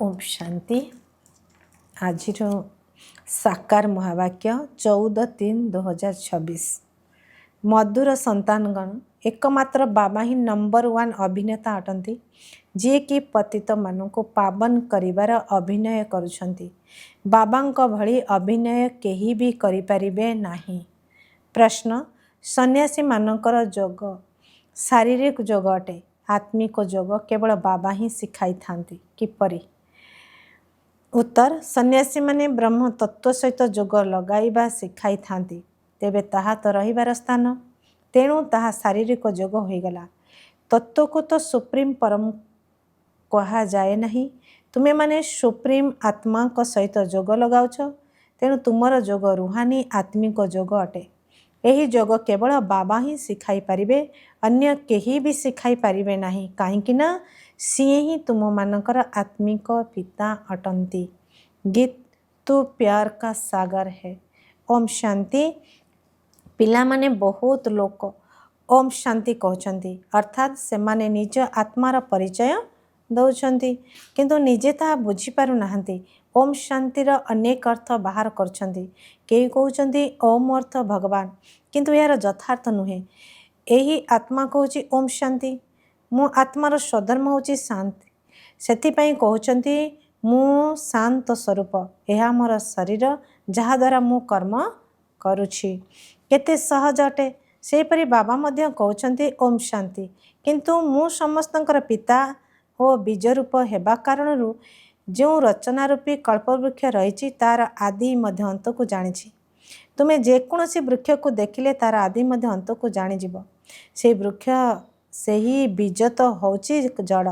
ओम शांति। आज साकार महावाक्य 14/3/2026। मधुर संतानगण एकमात्र बाबा ही नंबर 1 अभिनेता अटंती, जी कि पतित मानक पावन करिवार अभिनय करुछंती। बाबांक भली अभिनय केही भी करिपारिबे नाही। प्रश्न, सन्यासी मानकर जोग शारीरिक जोग अटे, आत्मिक जोग केवल बाबा ही शिखाई थांती किपरि? उत्तर, सन्यासी माने ब्रह्म तत्व सहित जोग लगाइबा शिखाई थांती, तेबे ताहा तो रहिबार स्थान, तेणु ताहा शारीरिक जोग होइगला। तत्व को तो सुप्रीम परम कहा जाए नहीं। तुमे माने सुप्रीम आत्मा को सहित जोग लगाउछ, तेणु तुमर जोग रुहानी आत्मिक जोग अटे। यही जोग केवल बाबा ही शिखाई पारिबे, अन्य केही भी शिखाई पारिबे नहीं। काहींकि ना सिए ही तुम मानकर आत्मिक पिता अटंती। गीत तू प्यार का सागर है। ओम शांति। पिला माने बहुत लोक ओम शांति कहउछंती, अर्थात से माने निज आत्मार परिचय दउछंती, किंतु निजे ताहा बुझी पारु नाहंती। ओम शांतिर अनेक अर्थ बाहर करछंती। केही कहउछंती ओम अर्थ भगवान, किंतु यार यथार्थ नुहे। एही आत्मा कहउची ओम शांति। मु आत्मार स्वधर्म होची शांति, सेथिपाई कहउछंती मु शांत स्वरूप, यह मोर शरीर जहा द्वारा मु कर्म करुछि। केते सहज अटे। सेपरि बाबा मध्य कहउछंती ओम शांति, किंतु मु समस्तंकर पिता ओ बीज रूप हेबा कारणरू जो रचना रूपी कल्पवृक्ष रही तार आदि मध्य अंत को जानिछि। तुमे जेकोसी वृक्ष को देखिले तार आदि मध्य अंत को जानिजिब। से वृक्ष से ही बीज तो होची जड़,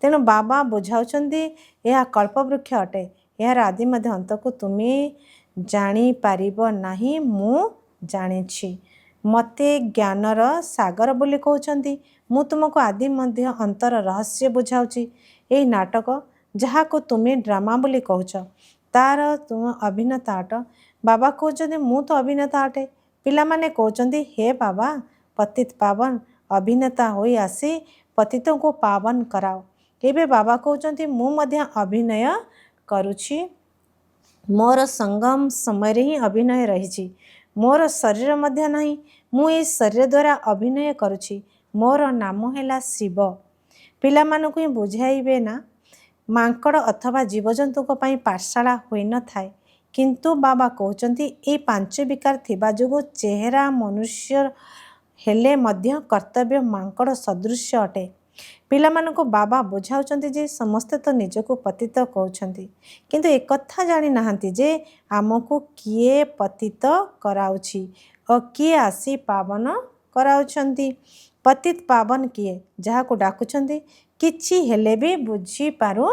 तेणु बाबा बुझाउछंती यह कल्पवृक्ष अटे, यार आदि मध्य अंत को तुमे जानी पारिबो नाही, मु जानिछि। मते ज्ञानर सागर बोली कहउछंती, मु तुमको आदि मध्य अंतर रहस्य बुझाउछि। एही नाटक जहा को तुमे ड्रामा बोली कहउछ, तार तुम अभिनेता अट। बाबा कहउछंती मु तो अभिनेता अटे। पिला माने कहउछंती हे बाबा, पतित पावन अभिनेता होई आसी पतितों को पावन कराओ। एबे बाबा कहउछंती मु मध्य अभिनय करुछि। मोर संगम समय ही अभिनय रही, मोर शरीर मध्य नहीं। मु ए शरीर द्वारा अभिनय करुछि। मोर नाम हैला शिव। पिला मानकु ही बुझाइबे ना, मांकड़ अथवा जीवजंतु को पाई पाठशाला होई न थाए, किंतु बाबा कहउछंती ए 5 विकार थिबा जोगु चेहरा मनुष्य हेले मध्य कर्तव्य मांकड़ सदृश अटे। पिला मानकु बाबा बुझाउछंती जे समस्ते तो निजको पतित कहउछंती, किंतु एक कथा जानी नाहंती जे आमको किए पतित कराउछि और किए आसी पावन कराउछंती। पतित पावन किए जहाको डाकुछंती, किछि हेले भी बुझी पारु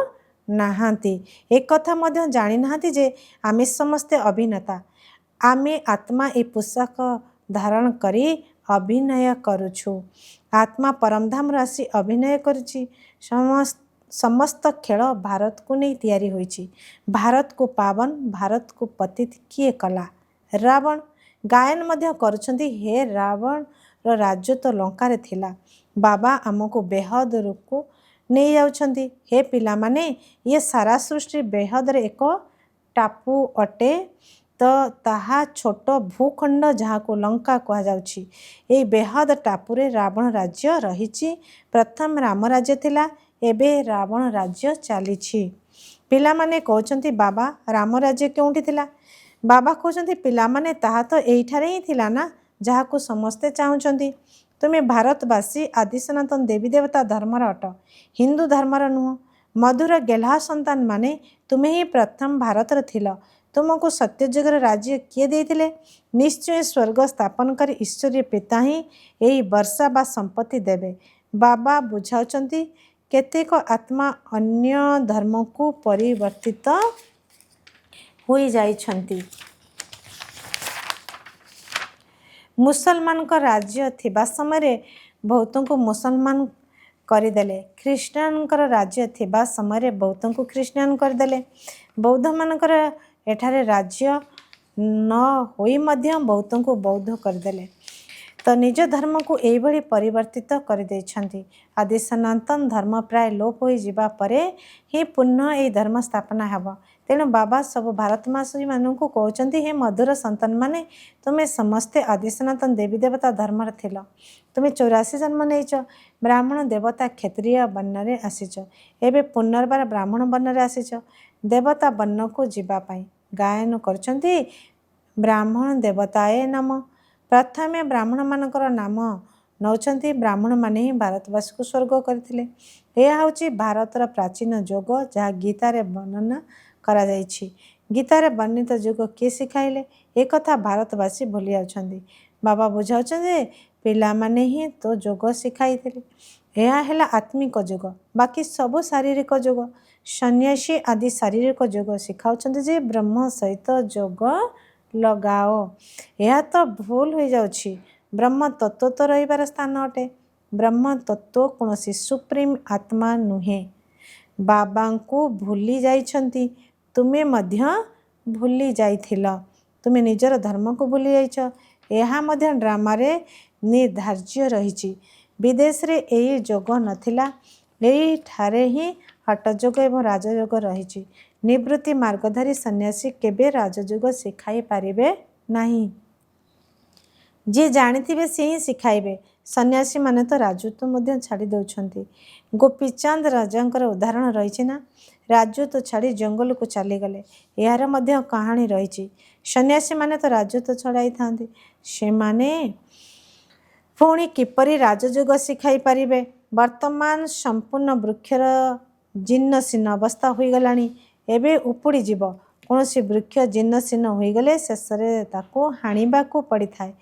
नाहंती। एक कथा मध्य जानी नाहंती जे आमे समस्ते अभिनेता। आमे आत्मा ए पोशाक धारण करी अभिनय करुछु। आत्मा परमधाम राशि अभिनय करुछि। समस्त खेल भारत को नहीं तैयारी होइछि। भारत को पावन, भारत को पतित किए कला? रावण। गायन मध्य करुछंती हे रावण रो राज्य तो लंकारे थिला। बाबा आमको बेहद रूप नहीं जाउछंती। हे पिला माने, ये सारा सृष्टि बेहद रे एक टापू अटे, तो ताहा छोट भूखंड जहाँ को लंका कहा जाउछि। ए बेहद टापुरे रावण राज्य रहिछि। प्रथम राम राज्य थिला, एबे रावण राज्य चलीछि। पिला माने कहउछंती बाबा राम राज्य केउंठी थिला? बाबा कहउछंती पिला माने ताहा तो एइठारे ही थिला ना, जहाँ को समस्ते चाहुछंती। तुमे भारतवासी आदि सनातन देवी देवता धर्मर अट, हिंदू धर्मर नुह। मधुर गेल्हा संतान माने तुमे ही प्रथम भारतर थिल। तुमको सत्यजुगर राज्य किए देइथिले? निश्चय स्वर्ग स्थापन कर ईश्वरीय पिता ही यही वर्षा बा संपत्ति देवे। बाबा बुझाउछंती केतेक आत्मा अन्य धर्म को परिवर्तित होई जाइछंती। मुसलमान का राज्य थिबा समय बहुतों को मुसलमान करदेले। ख्रीष्टान राज्य थिबा समय बहुतों को ख्रीष्टान करदेले। बौद्ध मानकर एठारे राज्य न होई मध्य बहुतों को बौद्ध करदेले। तो निज धर्म को यही परिवर्तित कर देइछन्ति। आदि सनातन धर्म प्राय लोप हो जिबा परे ही पुनः यही धर्म स्थापना हेब। तेणु बाबा सब भारतवासी मानू कहते हे मधुर संतान माने तुम्हें समस्ते आदि सनातन देवी देवता धर्म थिल। तुम्हें 84 जन्म नहींच ब्राह्मण देवता क्षत्रिय वर्ण रे आसीच। एबे पुनर्बार ब्राह्मण वर्ण रे आसीच। देवता वर्ण को जीवाई गायन करछन्ति ब्राह्मण देवताए नाम। प्रथमे ब्राह्मण मानकर नाम नौचन्ति ब्राह्मण माने ही भारतवासी को स्वर्ग करथिले। यह हूँ भारतर प्राचीन योग जहाँ गीतार वर्णना करा जाइछि। गीतार वर्णित योग किए शिखाइले एक कथा भारतवासी भूली जाउछन्ति। बाबा बुझाउछन्ति पिला माने ही तो योग शिखाइथिले। यह है आत्मिक योग बाकी सब शारीरिक योग। सन्यासी आदि शारीरिक योग शिखाउछन्ति जे ब्रह्म सहित योग लगाओ। यह तो भूल हो जाउछि। ब्रह्म तत्व तो रहिबार स्थान अटे। ब्रह्म तत्व कौन सुप्रीम आत्मा नुहे। बाबा को भूली जाइछन्ति तुमे मध्य भूली जाइथिल। तुमे निजर धर्म को भूली जाइछ। यह मध्य ड्रामा रे निर्धार्य रहिछि। विदेश रे एई जोग नथिला। एई ठारे ही हठयोग एवं राजयोग रहिछि। निवृत्ति मार्गधारी सन्यासी केबे राजयोग शिखाई पारिबे नाही। जे जानिथिबे से ही शिखाइबे। सन्यासी माने तो राजत्व मध्य छाड़ी दउछन्ति। गोपीचंद राजांकर उदाहरण रहिछि ना। राजत्व छाड़ी जंगल को चली गले। यार मध्य कहानी रहिछि। सन्यासी माने तो राजत्व छड़ाई थांती। से माने पुणी किपरि राजयोग शिखाई पारिबे। वर्तमान संपूर्ण वृक्षर जीर्णशीर्ण अवस्था हो गलानी। एबे उपुड़ी जीव। कौनसी वृक्ष जीर्णशीर्ण होगले शेष में ताको हाणिबा को पड़ी थाए।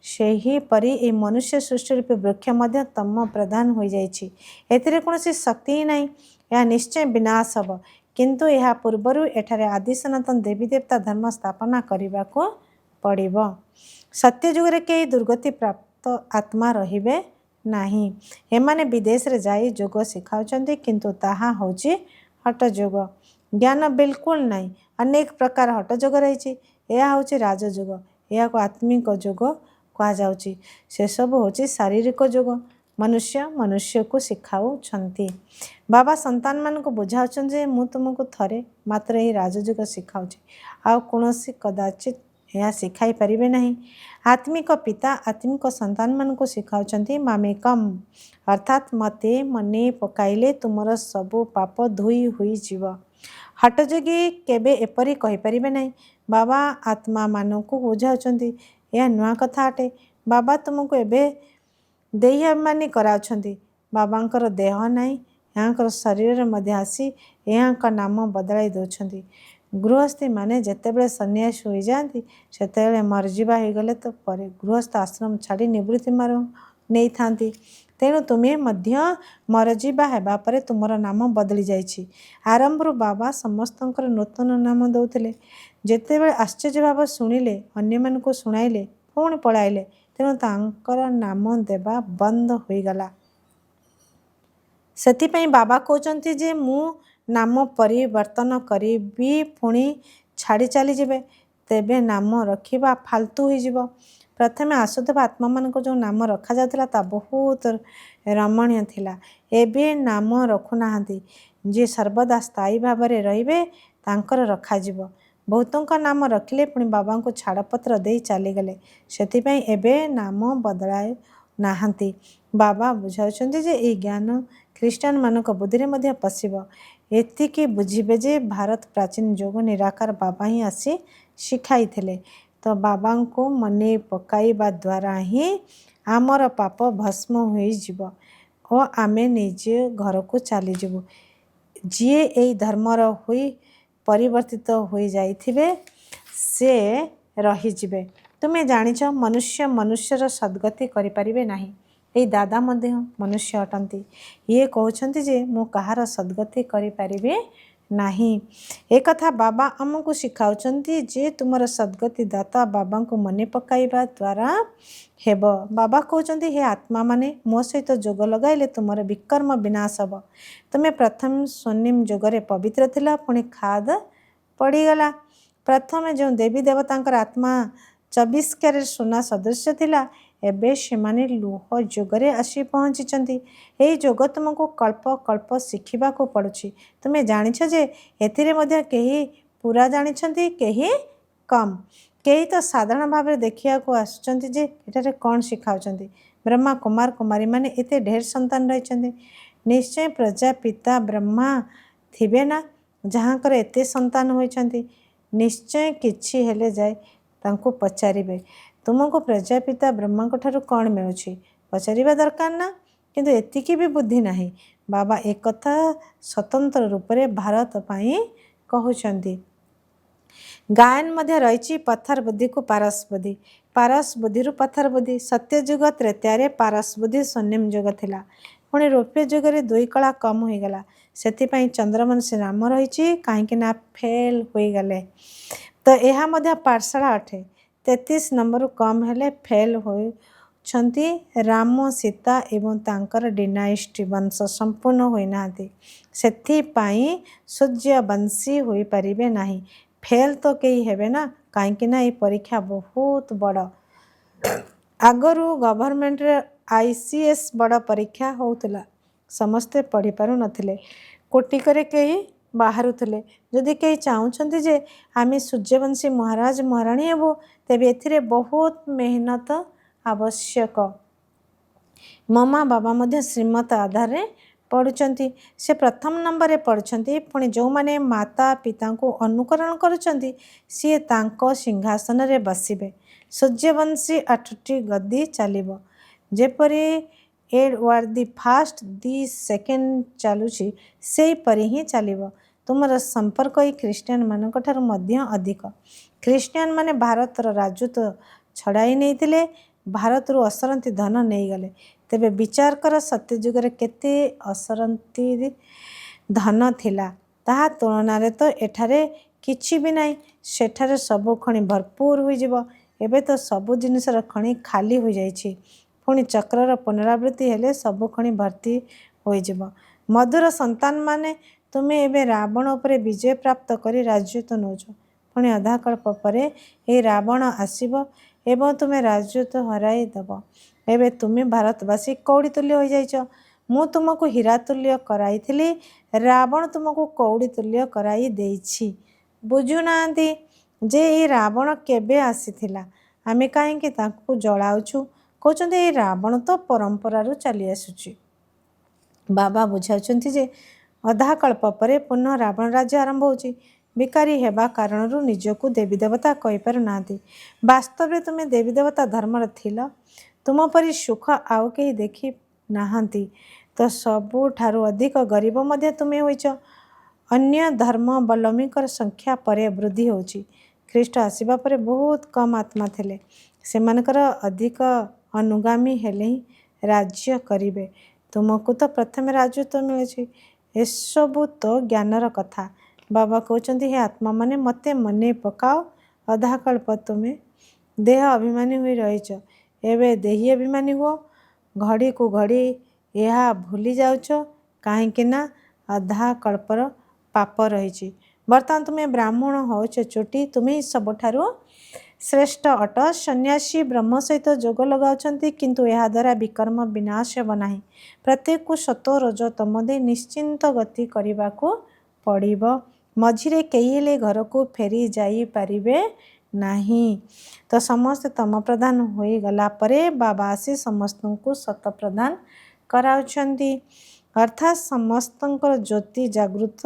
सेही परी ए मनुष्य सृष्टि रूपी वृक्ष मध्य तम प्रधान हो जाइछि। एथिरे कौनसी शक्ति ही नहीं। यह निश्चय विनाश हब। किंतु यह पूर्वरु एठारे आदि सनातन देवी देवता धर्म स्थापना करने को पड़िबो। सत्य युग रे कई दुर्गति प्राप्त आत्मा रहिबे नाही। एमाने विदेश रे जाई योग शिखाउछन्ति किंतु ताहा होछि हठ योग। ज्ञान बिल्कुल नहीं। अनेक प्रकार हठ योग रही। यह हूँ राजयोग। यह को आत्मिक योग कह जाउछि। से सब होछि शारीरिक योग। मनुष्य मनुष्य को शिखाउछन्ति। बाबा संतान मान को बुझाउछन्ति जे मु तुमको थरे मात्र ही राजयोग शिखाउछि। आ कोनोसी कदाचित यह शिखाई पारिबे नहीं। आत्मिक पिता आत्मिक संतान मान को शिखाउछन्ति मामेकम अर्थात मते मने पकाइले तुमर सबु पाप धोई हुई जीव। हठयोगी केबे एपरी कहि पारिबे नहीं। बाबा आत्मा मान को बुझाउछन्ति। यह नुआ कथा अटे। बाबा तुमको एबे देही अभिमानी कराउछन्ति। बाबांकर देह नहीं। यहाँ शरीर मध्य आसी यहाँ नाम बदलाई दौरान। गृहस्थी माने जेतेबेले सन्यासी हो जाती सेतेबेले मरजिबा हो गले तो परे गृहस्थ आश्रम छाड़ी निवृत्ति मार्ग नहीं थांती। तेणु तुम्हें मध्य मरजिबा हेबा परे तुमर नाम बदली जाइछि। आरंभरू बाबा समस्तंकर नूतन नाम दौले। जेतेबेले आश्चर्य भाव शुणिले अन्य मानकु शुणाइले पुणी पलाइले। तेणु तांकर नाम देवा बंद हो गला। सेतिपई बाबा कहते जे मु नाम परिवर्तन करी पुणी छाड़ी चली जिबे तेबे नाम रखिबा फालतू हो जिवो। प्रथमे आसुथबा आत्मा मान जो नाम रखा जाता ता बहुत रमणीय थिला। एबे नाम रखुनाहांती। जे सर्वदा स्थायी भाव में रहिबे तांकर रखा जिवो। बहुतों नाम रखिले पुणी बाबा को छाड़पत्र दे चलीगले। सेतिपई एबे नाम बदलाय नाहांती। बाबा बुझाउछन्ति जे ए ज्ञान ख्रीष्टान मानक बुद्धि में पशिब। एतिकी बुझिबे जे भारत प्राचीन योग निराकार बाबा ही आसी शिखाई थिले। तो बाबा को मने पकाइबा द्वारा ही आमर पाप भस्म होई जिवो और आमे निजे घर को चली जिवु। जिए एई धर्मर हुई परिवर्तित हो जाइथिबे से रही जिबे। तुमे जानिछ मनुष्य मनुष्यर सद्गति करि परिबे नाही। ए दादा मध्य मनुष्य अटंती। ये कहते जे मु कहार सद्गति करि परिबे नाही। एक कथा बाबा आमको शिखाउछन्ति जे तुमर सद्गति दाता बाबा को मने पकाइबा द्वारा हेब। बाबा कहते हे आत्मा माने मो सहित जोग लगाइले तुमर विकर्म विनाश हब। तुमे प्रथम स्वर्णिम जोगरे पवित्र थिला पुणी खाद पड़ीगला। प्रथमे जो देवी देवतांकर आत्मा 24 कैरेट सोना सदृश थिला ଏବେ ସେମାନେ ଲୁହ ଯୁଗରେ ଆସି ପହଞ୍ଚିଛନ୍ତି। ଏହି ଯୁଗ ତୁମକୁ କଳ୍ପ କଳ୍ପ ଶିଖିବାକୁ ପଡ଼ୁଛି। ତୁମେ ଜାଣିଛ ଯେ ଏଥିରେ ମଧ୍ୟ କେହି ପୁରା ଜାଣିଛନ୍ତି, କେହି କମ୍। କେହି ତ ସାଧାରଣ ଭାବରେ ଦେଖିବାକୁ ଆସୁଛନ୍ତି ଯେ ଏଠାରେ କ'ଣ ଶିଖାଉଛନ୍ତି। ବ୍ରହ୍ମା କୁମାର କୁମାରୀମାନେ ଏତେ ଢେର ସନ୍ତାନ ରହିଛନ୍ତି। ନିଶ୍ଚୟ ପ୍ରଜାପିତା ବ୍ରହ୍ମା ଥିବେ ନା, ଯାହାଙ୍କର ଏତେ ସନ୍ତାନ ହୋଇଛନ୍ତି। ନିଶ୍ଚୟ କିଛି ହେଲେ ଯାଇ ତାଙ୍କୁ ପଚାରିବେ, ତୁମକୁ ପ୍ରଜାପିତା ବ୍ରହ୍ମାଙ୍କ ଠାରୁ କ'ଣ ମିଳୁଛି? ପଚାରିବା ଦରକାର ନା? କିନ୍ତୁ ଏତିକି ବି ବୁଦ୍ଧି ନାହିଁ। ବାବା ଏକଥା ସ୍ୱତନ୍ତ୍ର ରୂପରେ ଭାରତ ପାଇଁ କହୁଛନ୍ତି। ଗାୟନ ମଧ୍ୟ ରହିଛି ପଥର ବୁଦ୍ଧିକୁ ପାରସ ବୁଦ୍ଧି, ପାରସ ବୁଦ୍ଧିରୁ ପଥର ବୁଦ୍ଧି। ସତ୍ୟଯୁଗ ତ୍ରେତୟାରେ ପାରସ ବୁଦ୍ଧି ସ୍ୱର୍ଣ୍ଣିମ ଯୁଗ ଥିଲା। ପୁଣି ରୌପ୍ୟ ଯୁଗରେ ଦୁଇ କଳା କମ୍ ହୋଇଗଲା। ସେଥିପାଇଁ ଚନ୍ଦ୍ରବଂଶୀ ନାମ ରହିଛି, କାହିଁକି ନା ଫେଲ୍ ହୋଇଗଲେ। ତ ଏହା ମଧ୍ୟ ପାଠଶାଳା ଅଟେ। 33 ନମ୍ବରରୁ କମ୍ ହେଲେ ଫେଲ୍ ହେଉଛନ୍ତି। ରାମ ସୀତା ଏବଂ ତାଙ୍କର ଡିନାଇଷ୍ଟି ବଂଶ ସମ୍ପୂର୍ଣ୍ଣ ହୋଇନାହାନ୍ତି। ସେଥିପାଇଁ ସୂର୍ଯ୍ୟବଂଶୀ ହୋଇପାରିବେ ନାହିଁ। ଫେଲ୍ ତ କେହି ହେବେ ନା, କାହିଁକି ନା ଏହି ପରୀକ୍ଷା ବହୁତ ବଡ଼। ଆଗରୁ ଗଭର୍ଣ୍ଣମେଣ୍ଟରେ ICS ବଡ଼ ପରୀକ୍ଷା ହେଉଥିଲା। ସମସ୍ତେ ପଢ଼ିପାରୁନଥିଲେ, କୋଟିକରେ କେହି ବାହାରୁଥିଲେ। ଯଦି କେହି ଚାହୁଁଛନ୍ତି ଯେ ଆମେ ସୂର୍ଯ୍ୟବଂଶୀ ମହାରାଜ ମହାରାଣୀ ହେବୁ, ତେବେ ଏଥିରେ ବହୁତ ମେହନତ ଆବଶ୍ୟକ। ମମା ବାବା ମଧ୍ୟ ଶ୍ରୀମତ ଆଧାରରେ ପଢ଼ୁଛନ୍ତି। ସେ ପ୍ରଥମ ନମ୍ବରରେ ପଢ଼ୁଛନ୍ତି। ପୁଣି ଯେଉଁମାନେ ମାତା ପିତାଙ୍କୁ ଅନୁକରଣ କରୁଛନ୍ତି, ସିଏ ତାଙ୍କ ସିଂହାସନରେ ବସିବେ। ସୂର୍ଯ୍ୟବଂଶୀ 8ଟି ଗଦି ଚାଲିବ। ଯେପରି ଏଡୱାର୍ଡ ଦି ଫାଷ୍ଟ ଦି ସେକେଣ୍ଡ ଚାଲୁଛି, ସେହିପରି ହିଁ ଚାଲିବ। ତୁମର ସମ୍ପର୍କ ଏହି ଖ୍ରୀଷ୍ଟିଆନମାନଙ୍କ ଠାରୁ ମଧ୍ୟ ଅଧିକ। ଖ୍ରୀଷ୍ଟିଆନମାନେ ଭାରତର ରାଜତ୍ୱ ଛଡ଼ାଇ ନେଇଥିଲେ, ଭାରତରୁ ଅସରନ୍ତି ଧନ ନେଇଗଲେ। ତେବେ ବିଚାର କର, ସତ୍ୟଯୁଗରେ କେତେ ଅସରନ୍ତି ଧନ ଥିଲା। ତାହା ତୁଳନାରେ ତ ଏଠାରେ କିଛି ବି ନାହିଁ। ସେଠାରେ ସବୁ ଖଣି ଭରପୁର ହୋଇଯିବ। ଏବେ ତ ସବୁ ଜିନିଷର ଖଣି ଖାଲି ହୋଇଯାଇଛି। ପୁଣି ଚକ୍ରର ପୁନରାବୃତ୍ତି ହେଲେ ସବୁ ଖଣି ଭର୍ତ୍ତି ହୋଇଯିବ। ମଧୁର ସନ୍ତାନମାନେ, ତୁମେ ଏବେ ରାବଣ ଉପରେ ବିଜୟ ପ୍ରାପ୍ତ କରି ରାଜତ୍ୱ ନେଉଛ। ପୁଣି ଅଧାକଳ୍ପ ପରେ ଏହି ରାବଣ ଆସିବ ଏବଂ ତୁମେ ରାଜତ୍ୱ ହରାଇ ଦେବ। ଏବେ ତୁମେ ଭାରତବାସୀ କଉଡ଼ି ତୁଲ୍ୟ ହୋଇଯାଇଛ। ମୁଁ ତୁମକୁ ହୀରା ତୁଲ୍ୟ କରାଇଥିଲି, ରାବଣ ତୁମକୁ କଉଡ଼ି ତୁଲ୍ୟ କରାଇ ଦେଇଛି। ବୁଝୁନାହାନ୍ତି ଯେ ଏହି ରାବଣ କେବେ ଆସିଥିଲା, ଆମେ କାହିଁକି ତାଙ୍କୁ ଜଳାଉଛୁ। କହୁଛନ୍ତି ଏହି ରାବଣ ତ ପରମ୍ପରାରୁ ଚାଲି ଆସୁଛି। ବାବା ବୁଝାଉଛନ୍ତି ଯେ ଅଧାକଳ୍ପ ପରେ ପୁନଃ ରାବଣ ରାଜ୍ୟ ଆରମ୍ଭ ହେଉଛି। ବିକାରୀ ହେବା କାରଣରୁ ନିଜକୁ ଦେବୀ ଦେବତା କହିପାରୁନାହାନ୍ତି। ବାସ୍ତବରେ ତୁମେ ଦେବୀ ଦେବତା ଧର୍ମର ଥିଲ। ତୁମ ପରି ସୁଖ ଆଉ କେହି ଦେଖି ନାହାନ୍ତି। ତ ସବୁଠାରୁ ଅଧିକ ଗରିବ ମଧ୍ୟ ତୁମେ ହୋଇଛ। ଅନ୍ୟ ଧର୍ମାବଲମ୍ବୀଙ୍କର ସଂଖ୍ୟା ପରେ ବୃଦ୍ଧି ହେଉଛି। ଖ୍ରୀଷ୍ଟ ଆସିବା ପରେ ବହୁତ କମ୍ ଆତ୍ମା ଥିଲେ। ସେମାନଙ୍କର ଅଧିକ ଅନୁଗାମୀ ହେଲେ ହିଁ ରାଜ୍ୟ କରିବେ। ତୁମକୁ ତ ପ୍ରଥମେ ରାଜତ୍ୱ ମିଳିଛି। ଏସବୁ ତ ଜ୍ଞାନର କଥା। ବାବା କହୁଛନ୍ତି, ହେ ଆତ୍ମାମାନେ, ମୋତେ ମନେ ପକାଅ। ଅଧାକଳ୍ପ ତୁମେ ଦେହ ଅଭିମାନୀ ହୋଇ ରହିଛ। ଏବେ ଦେହୀ ଅଭିମାନୀ ହୁଅ। ଘଡ଼ିକୁ ଘଡ଼ି ଏହା ଭୁଲି ଯାଉଛ, କାହିଁକି ନା ଅଧାକଳ୍ପର ପାପ ରହିଛି। ବର୍ତ୍ତମାନ ତୁମେ ବ୍ରାହ୍ମଣ ହେଉଛ ଚୋଟି, ତୁମେ ସବୁଠାରୁ ଶ୍ରେଷ୍ଠ ଅଟ। ସନ୍ନ୍ୟାସୀ ବ୍ରହ୍ମ ସହିତ ଯୋଗ ଲଗାଉଛନ୍ତି, କିନ୍ତୁ ଏହାଦ୍ୱାରା ବିକର୍ମ ବିନାଶ ହେବ ନାହିଁ। ପ୍ରତ୍ୟେକକୁ ସତ୍ୱ ରଜ ତମ ଦେଇ ନିଶ୍ଚିନ୍ତ ଗତି କରିବାକୁ ପଡ଼ିବ। ମଝିରେ କେହି ହେଲେ ଘରକୁ ଫେରି ଯାଇପାରିବେ ନାହିଁ। ତ ସମସ୍ତେ ତମ ପ୍ରଧାନ ହୋଇଗଲା ପରେ ବାବା ଆସି ସମସ୍ତଙ୍କୁ ସତ ପ୍ରଦାନ କରାଉଛନ୍ତି। ଅର୍ଥାତ୍ ସମସ୍ତଙ୍କର ଜ୍ୟୋତି ଜାଗୃତ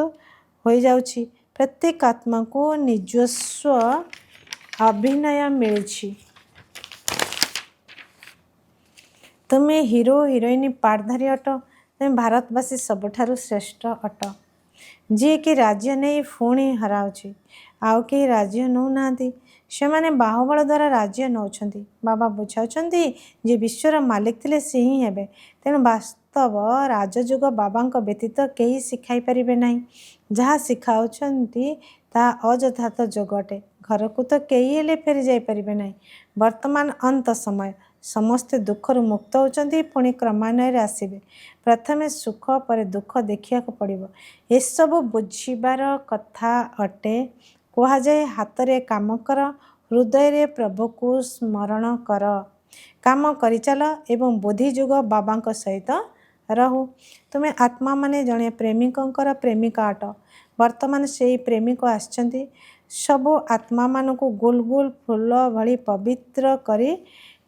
ହୋଇଯାଉଛି। ପ୍ରତ୍ୟେକ ଆତ୍ମାକୁ ନିଜସ୍ୱ ଅଭିନୟ ମିଳିଛି। ତୁମେ ହିରୋ ହିରୋଇନ ପାର୍ଟଧାରୀ ଅଟ। ତୁମେ ଭାରତବାସୀ ସବୁଠାରୁ ଶ୍ରେଷ୍ଠ ଅଟ, ଯିଏକି ରାଜ୍ୟ ନେଇ ପୁଣି ହରାଉଛି। ଆଉ କେହି ରାଜ୍ୟ ନେଉନାହାନ୍ତି। ସେମାନେ ବାହୁବଳ ଦ୍ୱାରା ରାଜ୍ୟ ନେଉଛନ୍ତି। ବାବା ବୁଝାଉଛନ୍ତି ଯେ ବିଶ୍ୱର ମାଲିକ ଥିଲେ ସେ ହିଁ ହେବେ। ତେଣୁ ବାସ୍ତବ ରାଜଯୋଗ ବାବାଙ୍କ ବ୍ୟତୀତ କେହି ଶିଖାଇ ପାରିବେ ନାହିଁ। ଯାହା ଶିଖାଉଛନ୍ତି ତାହା ଅଯଥାର୍ଥ ଯୋଗ ଅଟେ। ଘରକୁ ତ କେହି ହେଲେ ଫେରି ଯାଇପାରିବେ ନାହିଁ। ବର୍ତ୍ତମାନ ଅନ୍ତ ସମୟ। ସମସ୍ତେ ଦୁଃଖରୁ ମୁକ୍ତ ହେଉଛନ୍ତି, ପୁଣି କ୍ରମାନ୍ୱୟରେ ଆସିବେ। ପ୍ରଥମେ ସୁଖ ପରେ ଦୁଃଖ ଦେଖିବାକୁ ପଡ଼ିବ। ଏସବୁ ବୁଝିବାର କଥା ଅଟେ। କୁହାଯାଏ, ହାତରେ କାମ କର, ହୃଦୟରେ ପ୍ରଭୁକୁ ସ୍ମରଣ କର। काम करिचाल एवं बुद्धिजुग बाबा सहित रहू। तुमे आत्मा माने जड़े प्रेमिकंकर प्रेमिका अट। वर्तमान से प्रेमिक आछंती सबु आत्मा मान को गोल गोल फूल भली पवित्र करी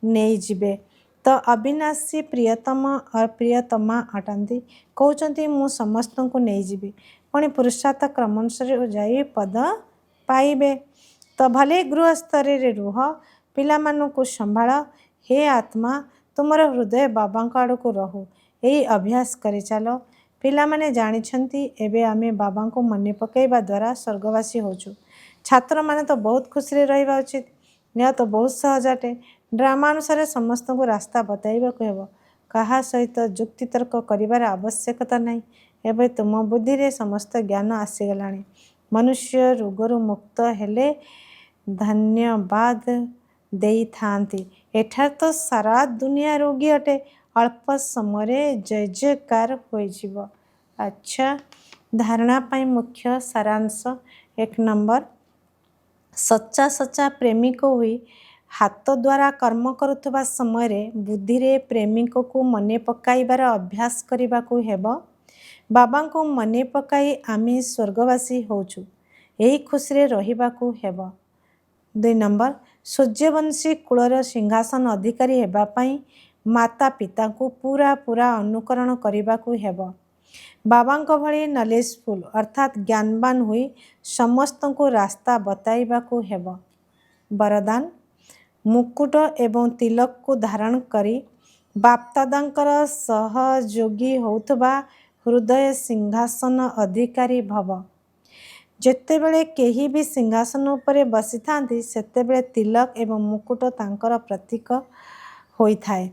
नहीं जिबे। तो अविनाशी प्रियतम और प्रियतमा अटंती कहते मु समस्त को नहीं जीवी पुणी पुरुषार्थ क्रमानुसार जाई पद पाइबे। तो भले गृहस्तर रुह पिला को संभाल। हे आत्मा तुमर हृदय बाबा आड़ को रहू यही अभ्यास करी चल। पिला माने जानिछंती एबे आमे बाबा को मने पकेबा द्वारा स्वर्गवासी होचु। छात्र माने तो बहुत खुशी रहिबा उचित। यह तो बहुत सहज अटे। ड्रामा अनुसार समस्त को रास्ता बताइबा को हेबो। कहा सहित जुक्ति तर्क करिबार आवश्यकता नहीं। एबे तुम बुद्धि रे समस्त ज्ञान आसीगलानी। मनुष्य रोगरु मुक्त हेले धन्यवाद देई थांती। एठार तो सारा दुनिया रोगी अटे। अल्प समय जय जयकार हो जीव। अच्छा धारणा पाई मुख्य सारांश 1 नंबर सच्चा सच्चा प्रेमिक हुई हाथ द्वारा कर्म करुवा समय बुद्धि रे प्रेमिक को मने पकाइबार अभ्यास करने को हेब। बाबा को मने पकाई आमे स्वर्गवासी होचु यही खुशी रहिबा को हेब। 2 नंबर सूर्यवंशी कुलर सिंहासन अधिकारी हेबा पाई माता पिता को पूरा पूरा अनुकरण करने को हेब। बाबा भली नॉलेजफुल अर्थात ज्ञानवान हुई समस्त को रास्ता बताइबा को हेब। वरदान मुकुट एवं तिलक को धारण करी बापदादांकर सहयोगी होउथबा हृदय सिंहासन अधिकारी भव। जेतेबेले केही भी सिंहासन उपरे बसी थांती सेतेबेले तिलक एवं मुकुट तांकर प्रतीक होइथाए।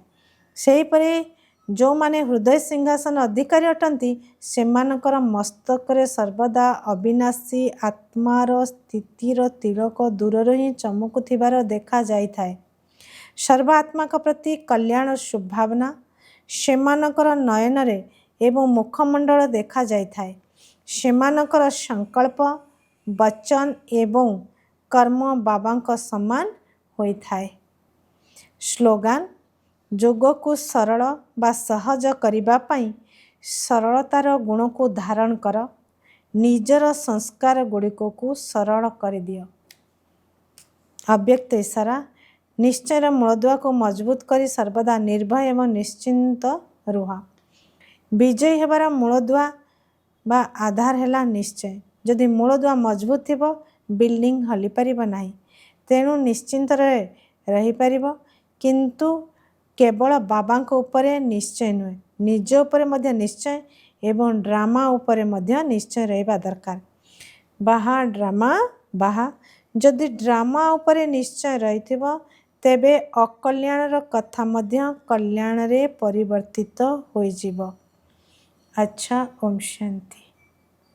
सेही परे जो माने हृदय सिंहासन अधिकारी अटंती सेमानकर मस्तक रे सर्वदा अविनाशी आत्मार स्थितिर तिलक दूर ही चमकुथिबार देखा जाइथाए। सर्वात्मा का प्रति कल्याण शुभावना सेमानकर नयन रे एवं मुखमंडल देखा जाइथाए। सेमानकर संकल्प वचन एवं कर्म बाबा समान होइथाए। स्लोगान जोग को सरल बा सहज करिबा पाई सरलतार गुण को धारण कर निजर संस्कार गुड़िक को सरल कर दियो। अव्यक्त इशारा निश्चय मूलदुआ को मजबूत करी सर्वदा निर्भय एवं निश्चिंत रुह। विजयी हेबार मूलदुआ बा आधार हैला निश्चय। जदि मूलदुआ मजबूत थिबो बिल्डिंग हली परिबो नाही। तेणु निश्चिंत रही परिबो किंतु केवल बाबा को ऊपर निश्चय नुहे निज ऊपर मध्य निश्चय एवं ड्रामा ऊपर मध्य निश्चय रहिबा दरकार। बाहा ड्रामा बाहा जदि ड्रामा ऊपर निश्चय रहिथिबो तेबे अकल्याणर कथा मध्य कल्याण रे परिवर्तित होई जीवो। अच्छा ओम शांति।